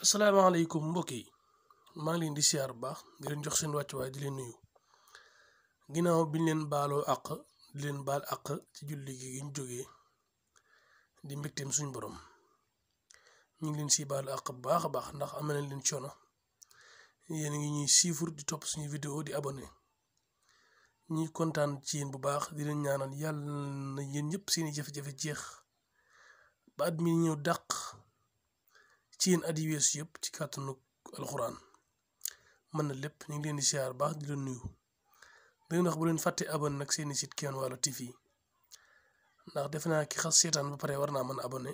asalaamaaleykum mbokk yi maa ngi leen di siyaar bu baax di leen jox seen wàccuwaay di leen nuyu ginnaaw biñ leen baaloo àq di leen baal àq ci julli gi ñu jógee di mbégteem suñu borom ñu ngi leen si baalu àq bu baax a baax ndax am nañ leen coono yéen a ngi ñuy siifur di topp suñu vidéo di abonné ñuy kontaan ci yéen bu baax di leen ñaanal yàlla na yéen ñëpp seeni jafe-jafe jeex ba at mi ñëw dàq ci yéen at yi weesu yëpp ci kàttanu alxuraan mën na lépp ñu ngi leen di siyaar baax di leen nuyu di leen wax bu leen fàtte abonné nag seeni site Kéwoulo Walo TV ndax defe naa ki xas seetaan ba pare war naa mën abonné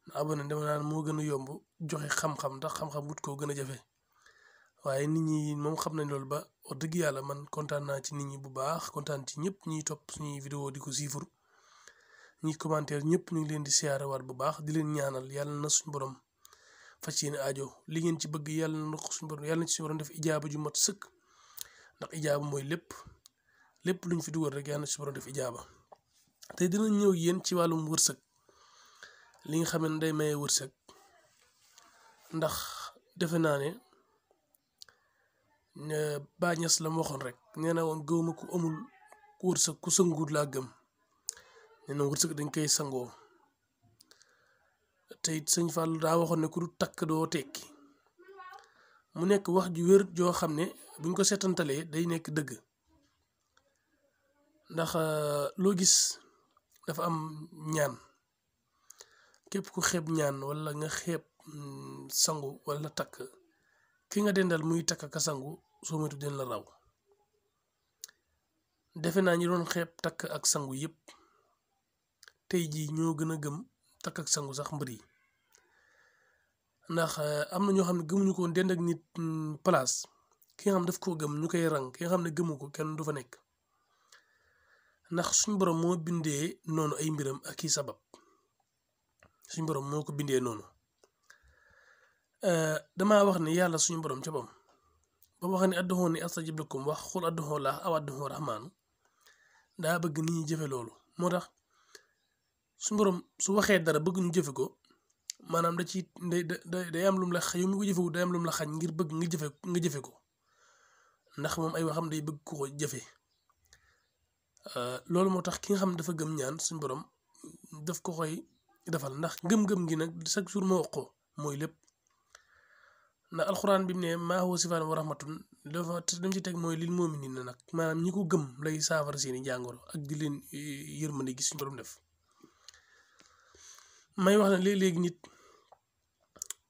ndax abonné dama naan moo gën a yomb joxe xam-xam ndax xam-xam wut koo gën a jafe waaye nit ñi moom xam nañ loolu ba wax dëgg yàlla man kontaan naa ci nit ñi bu baax kontaan ci ñëpp ñuy topp suñuy vidéo di ko siifur ñuy commentaire ñëpp ñu ngi leen di siyaare waat bu baax di leen ñaanal yàlla na suñu borom fas yéene aajo li ngeen ci bëgg yàlla na ko suñu borom yàlla na ci suñu borom def ijaaba ju mat sëkk ndax ijaaba mooy lépp luñ fi dugal rek yàlla na ci suñu borom def ijaaba tey dina ñëw yéen ci wàllum wërsëg li nga xam ne day maye wërsëg ndax defe naa ne Baay Ñas la mu waxoon rek nee na woon gëwma ku amul wërsëg ku sënguut laa gëm nee na wërsëg dañ koy sangoo te it sëñ Fall daa waxoon ne ku du takk doo tekki mu nekk wax ju wér joo xam ne buñ ko seetantalee day nekk dëgg ndax loo gis dafa am ñaan képp ku xeeb ñaan wala nga xeeb sangu wala takk ki nga dendal muy takk ka sangu soo moytu den la raw defe naa ñi doon xeeb takk ak sangu yëpp tey jii ñoo gën a gëm takk ak sangu sax mbër yi ndax am na ñoo xam ne gëmuñu ko dend ak nit place ki nga xam daf koo gëm ñu koy rang ki nga xam ne gëmu ko kenn du fa nekk ndax suñu borom moo bindee noonu ay mbiram ak i sabab suñu borom moo ko bindee noonu damaa wax ne yàlla suñu borom ca bam ba wax ne adduhooni astajib lakum wax xul adduhoo laax aw adduhoo rahmaanu daa bëgg nit ñi jëfe loolu moo tax suñu borom su waxee dara bëgg ñu jëfe ko maanaam da ci day am lum la yow mi ko jëfewu day am lum la xañ ngir bëgg nga jëfe ko ndax moom ay waxam day bëgg ko jëfe loolu moo tax ki nga xam ne dafa gëm ñaan suñu borom daf ko koy defal ndax gëm-gëm gi nag chaque jour ma wax ko mooy lépp ndax alxuraan bi mu ne maa huwa sifaan wa rahmatun dafa dem ci teg mooy lil mu'miniina nag maanaam ñi ko gëm lay saafara seeni jàngoro ak di leen yërmande gi suñu borom def may wax ne léeg-léegi nit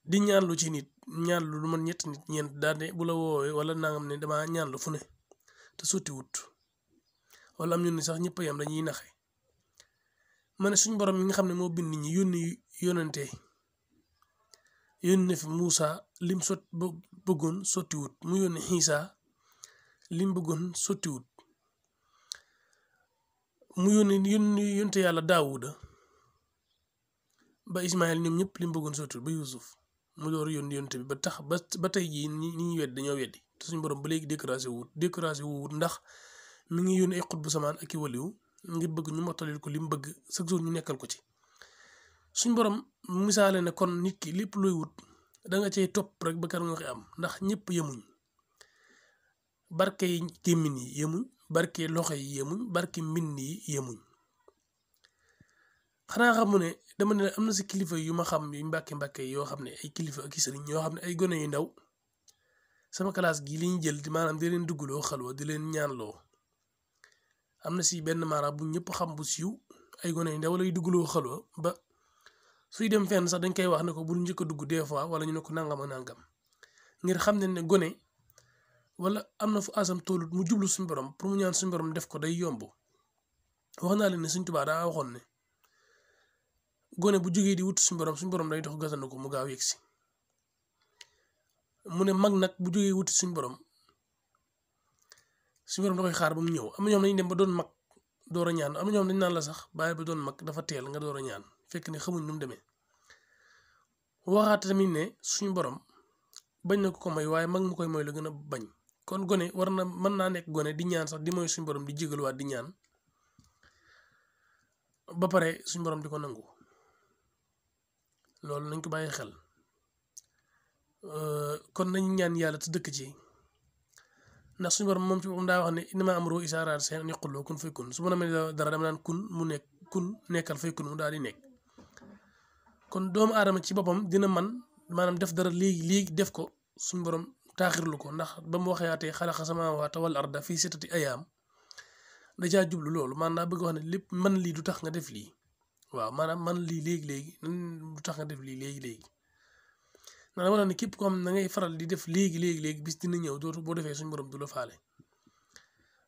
di ñaanlu ci nit ñaanlu lu man ñett nit ñeent daane bu la woowee wala nangam ne dama ñaanlu fu ne te sotti wut wala am ñu ni sax ñëpp yam dañuy naxe ma ne suñ borom yi nga xam ne moo bind nit ñi yónnante yónni na fi Muusa lim bëggoon sottiwut mu yónni Xiisa lim bëggoon sottiwut mu yónte yàlla Daawuda ba Ismaayil ñoom ñëpp lim bëggoon sottiwut ba Yuusuf mu door yónte bi ba tax ba tey jii ñi ñuy wedd dañoo weddi te suñ borom ba léegi découragé wut ndax mi ngi yónni ay xutbu samaan ak i waliw ngir bëgg ñu mottalil ko lim bëgg chaque jour ñu nekkal ko ci suñ borom misaale ne kon nit ki lépp looy wut da nga cay topp rek ba kar nga koy am ndax ñëpp yemuñ barke yi gémmiñ yi yemuñ barke loxo yi yemuñ barke mbind yi yemuñ xanaa xamu ne dama ne am na si kilifa yu ma xam yu mbàkke yoo xam ne ay kilifa ak i sëriñ yoo xam ne ay gone yu ndaw sama classe gi li ñu jël di maanaam di leen duggloo xalwa di leen ñaanloo am na si benn maara bu ñëpp xam bu siiw ay gone yu ndaw lay duggloo xalwa ba suy dem fenn sax dañ koy wax ne ko bul njëkk a dugg des fois wala ñu ne ko nangam ak nangam ngir xam ne gone wala am na fu asam tollut mu jublu suñu borom pour mu ñaan suñu borom def ko day yomb wax naa leen ne Sëñ Tuubaa daa waxoon ne gone bu jógee di wut suñu borom day dox gasandu ko mu gaaw yegg si mu ne mag nag bu jógee wuti suñu borom da koy xaar ba mu ñëw am na ñoom dañuy dem ba doon mag door a ñaan am na ñoom dañ naan la sax bàyyi ba doon mag dafa teel nga door a ñaan fekk ne xamuñ nu mu demee waxaat tamit ne suñu borom bañ na ko may waaye mag mu koy mooy la gën a bañ kon gone mën naa nekk gone di ñaan sax di mooy suñu borom di jégaluwaat di ñaan ba pare suñu borom di ko nangu loolu nañ ko bàyyi xel kon nañ ñaan yàlla te dëkk ci ndax suñu borom moom ci boppam daa wax ne innamaa amruhu izaa araada shay'an an yaquula lahu kun fayakun su ma namee dara dama naan kun mu nekk kun nekkal fayakun mu daal di nekk. kon doomu aadama ci boppam dina man maanaam def dara léegi def ko suñu borom taaxirlu ko ndax ba mu waxeyaatee xalaqa samaawaati wal arda fii sittati ayyaam da caa jublu loolu maanaam daa bëgg wax ne lépp man lii du tax nga def lii waaw maanaam man lii léegi du tax nga def lii léegi ndax dama wax ne képp koo xam ne da ngay faral di def léegi bis dina ñëw dootu boo defee suñu borom du la faale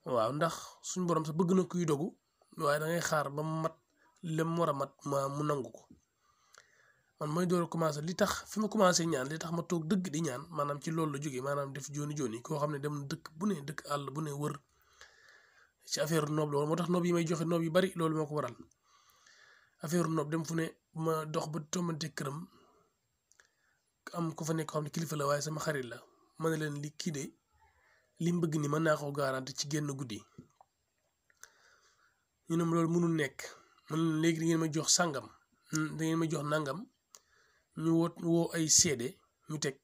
waaw ndax suñu borom sax bëgg na kuy dogu waaye da ngay xaar ba mu mat lem war a mat mu nangu ko. man mooy door a commencé li tax fi ma commencé ñaan li tax ma toog dëgg di ñaan maanaam ci loolu la jógee maanaam def jooni koo xam ne dem na dëkk bu ne dëkk àll bu ne wër ci affaire noob loolu moo tax noob yi may joxe noob yu bari loolu moo ko waral affaire noob dem fu ne ma dox ba tombante këram am ku fa nekk xam ne kilifa la waaye sama xarit la ma ne leen li kii de li mu bëgg ni mën naa ko garanti ci génn guddi ñu ne loolu mënul nekk man léegi da ngeen ma jox sàngam da ngeen ma jox nangam ñu woo ay seede ñu teg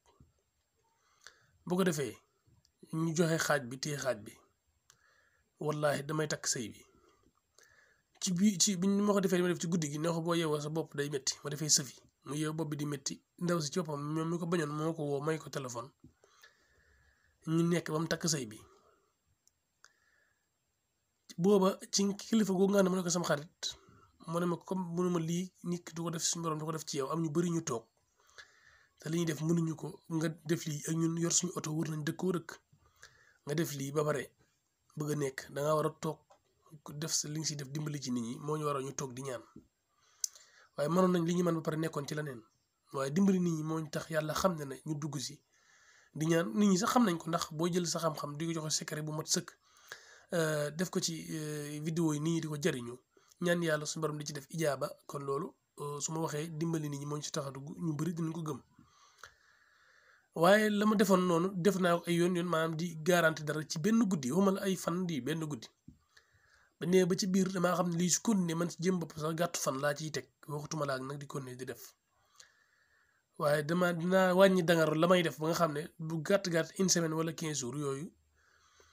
boo ko defee ñu joxe xaaj bi téye xaaj bi wallahi damay takk sëy bi bi ma ko defee ma def ci guddi gi ne ko boo yeewoo sa bopp day métti ma defee sëfi mu yeew bopp bi di métti ndaw si ci boppam moom mi ko bañoon moo ko woo may ko téléphone ñu nekk ba mu takk sëy bi booba ci kilifa googu nga xam ne mu ne ko sama xarit mu ne ma comme mënuma lii nit ki du ko def suñu borom du ko def ci yow am ñu bari ñu toog te li ñuy def mënuñu ko nga def lii ak ñun yor suñu oto wër nañ dëkkoo dëkk nga def lii ba pare bëgg a nekk danga war a toog def sa li nga si def dimbali ci nit ñi moo ñu waral ñu toog di ñaan waaye mënoon nañ li ñu mën ba pare nekkoon ci leneen waaye dimbali nit ñi moo ñu tax yàlla xam ne ñu dugg si di ñaan nit ñi sax xam nañ ko ndax boo jël sa xam-xam di ko joxe secret bu mat sëkk def ko ci vidéo yi nit ñi di ko jariñu ñaan yàlla suñu borom di ci def ijaaba kon loolu su ma waxee dimbali nit ñi moo ñu ci tax a dugg ñu bëri dinañ ko gëm waaye la ma defoon noonu def naa ay yoon maanaam di garanti dara ci benn guddi waxuma la ay fan di benn guddi ba nee ba ci biir damaa xam ne lii su continuer man ci jëm bopp sax gàttu fan laa ciy teg waxutuma laa nag di continuer di def waaye dinaa wàññi dangar la may def ba nga xam ne bu gàtt une semaine wala 15 jours yooyu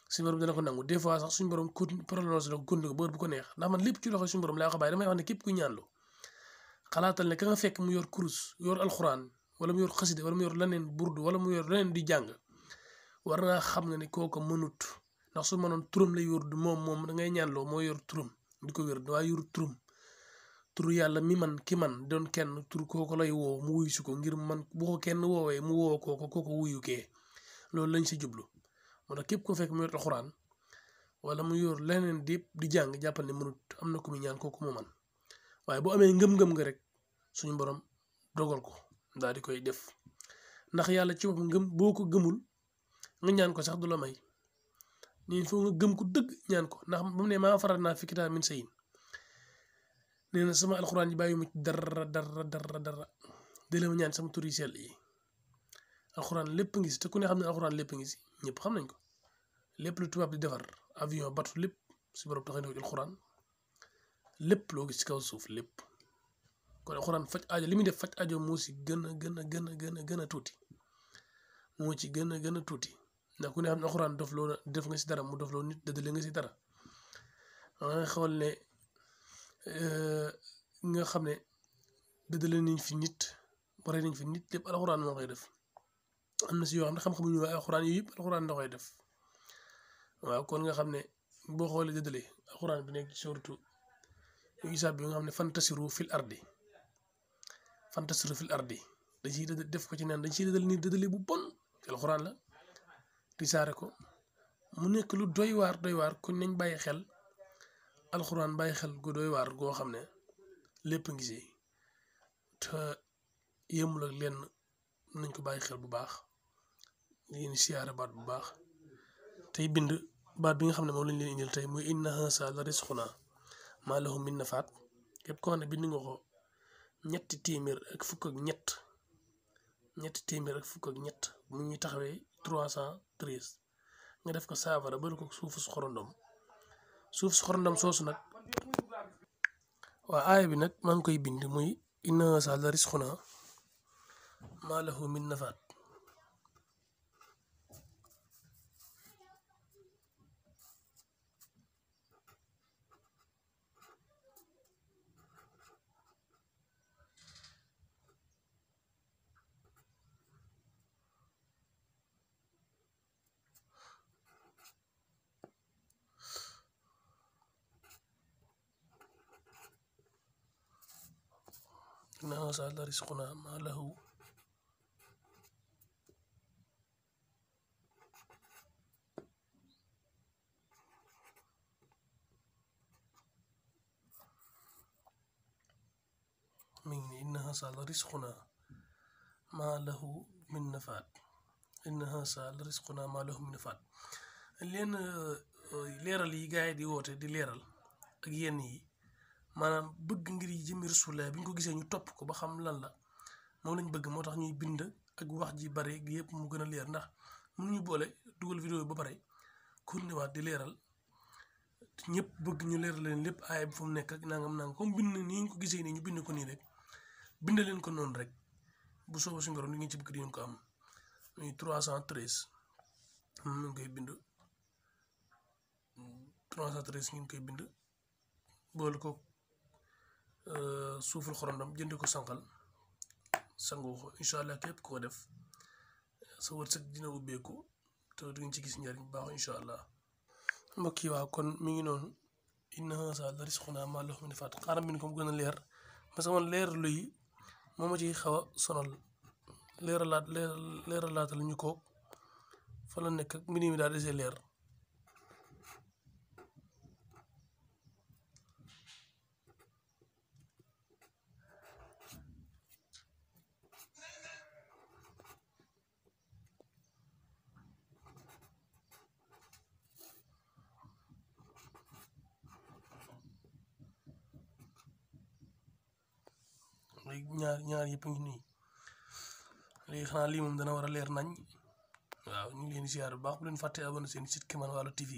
suñu borom dana ko nangu des fois sax suñu borom prolongé la ko continué ko bu ko neex ndax man lépp ci loxo suñu borom laa ko bàyyi damay wax ne képp ku ñaanlu xalaatal ne ka nga fekk mu yor kurus yor alxuraan wala mu yor xasida wala mu yor leneen burdu wala mu yor leneen di jàng war naa xam nga ne kooku mënut ndax su mënoon turam lay yor du moom da ngay ñaanloo moo yor turam di ko wér waaye yor turam turu yàlla mi man ki man doon kenn tur kooku lay woo mu wuyu si ko ngir man bu ko kenn woowee mu woo kooku wuyu kee loolu lañ si jublu moo tax képp ko fekk mu yor alxuraan wala mu yor leneen di jàng jàppal ne mënut am na ku muy ñaan kooku moo man waaye bu amee ngëm-ngëm nga rek suñu borom dogal ko daal di koy def ndax yàlla ci boppam ngëm boo ko gëmul nga ñaan ko sax du la may nii foo nga gëm ko dëgg ñaan ko ndax ba mu ne maa faral naa fi kitaab min sayin nee na sama alxuraan yi bàyyi mu ci dara dale ma ñaan sama tur yi sell yi alxuraan lépp ngi si te ku ne xam ne alxuraan lépp ngi si ñëpp xam nañ ko lépp lu tubaab di defar avion bateau lépp si borom taxay na ko alxuraan lépp loo gis ci kaw suuf lépp kon alxuraan faj aajo li muy def faj aajo moo si gën a tuuti moo ci gën a tuuti ndax ku ne xam ne alxuraan def nga si dara mu dof loo nit dëddale nga si dara nga xool ne nga xam ne dëddale nañ fi nit waree nañ fi nit lépp alxuraan moo koy def am na si yoo xam ne xam-xamuñu waaye alxuraan yooyu yëpp alxuraan da koy def waaw kon nga xam ne boo xoolee dëddale alxuraan bi nekk ci surtout isaab bi nga xam ne fantasiru fil ardi dañ ciy def ko ci naan dañ ciy dëddale nii dëddale bu bon ci alxuraan la di saare ko mu nekk lu doy waar kon nañ bàyyi xel alxuraan bàyyi xel gu doy waar goo xam ne lépp ngi si te yemul ak lenn nañ ko bàyyi xel bu baax yéen siyaare baat bu baax tey bind baat bi nga xam ne moom lañ leen indil tey muy inna haasa la risquna maa lahu min nafaat képp koo xam ne bind nga ko 313 mu ñuy taxawee 313 nga def ko saafara bari ko suufu su xorondom soosu nag waa aaya bi nag maa ngi koy bind muy inna haasa la risquna maa lahu min nafaat haza la risquna ma lahu min inna haza la risquna ma lahu min nafaat inna haza la risquna ma lahu min nafaat leen leeral yi gars yi di woote di leeral ak yenn yi maanaam bëgg ngir yi jëmmi Rasulullah bi ñu ko gisee ñu topp ko ba xam lan la moom lañ bëgg moo tax ñuy bind ak wax ji bari yëpp mu gën a leer ndax mënuñu boole dugal vidéo yi ba pare continuer di leeral ñëpp bëgg ñu leeral leen lépp aaya bi fu mu nekk ak nangam comme bind nii ñu ko gisee nii ñu bind ko nii rek bind leen ko noonu rek bu soobee suñu borom li ngeen ci bëgg di ngeen ko am muy 313 moom ngeen koy bind 313 ngeen koy bind boole ko suuful xorondam jënd ko sànqal sangoo ko incha allah képp koo def sa wërsëg dina ubbeeku te du ngeen ci gis njariñ bu baax incha allah. mbokk yi waaw kon mi ngi noonu inna haza la risquna ma lahu min nafaat xaaral bi ni ko mu gën a leer parce que man leer luy moo ma ciy xaw a sonal leeralaatal ñu ko fa la nekk ak mbir mi daal desee leer. léegi ñaar yëpp ngi nii léegi xanaa lii moom dana war a leer nañ waaw ñu ngi leen di ziar bu baax bu leen fàtte abonné seen site Kémane Walo TV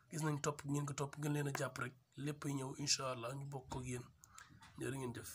gis nañ topp ngeen ko topp gën leen a jàpp rek lépp ñëw incha allah ñu bokk ak yéen jërë ngeen def.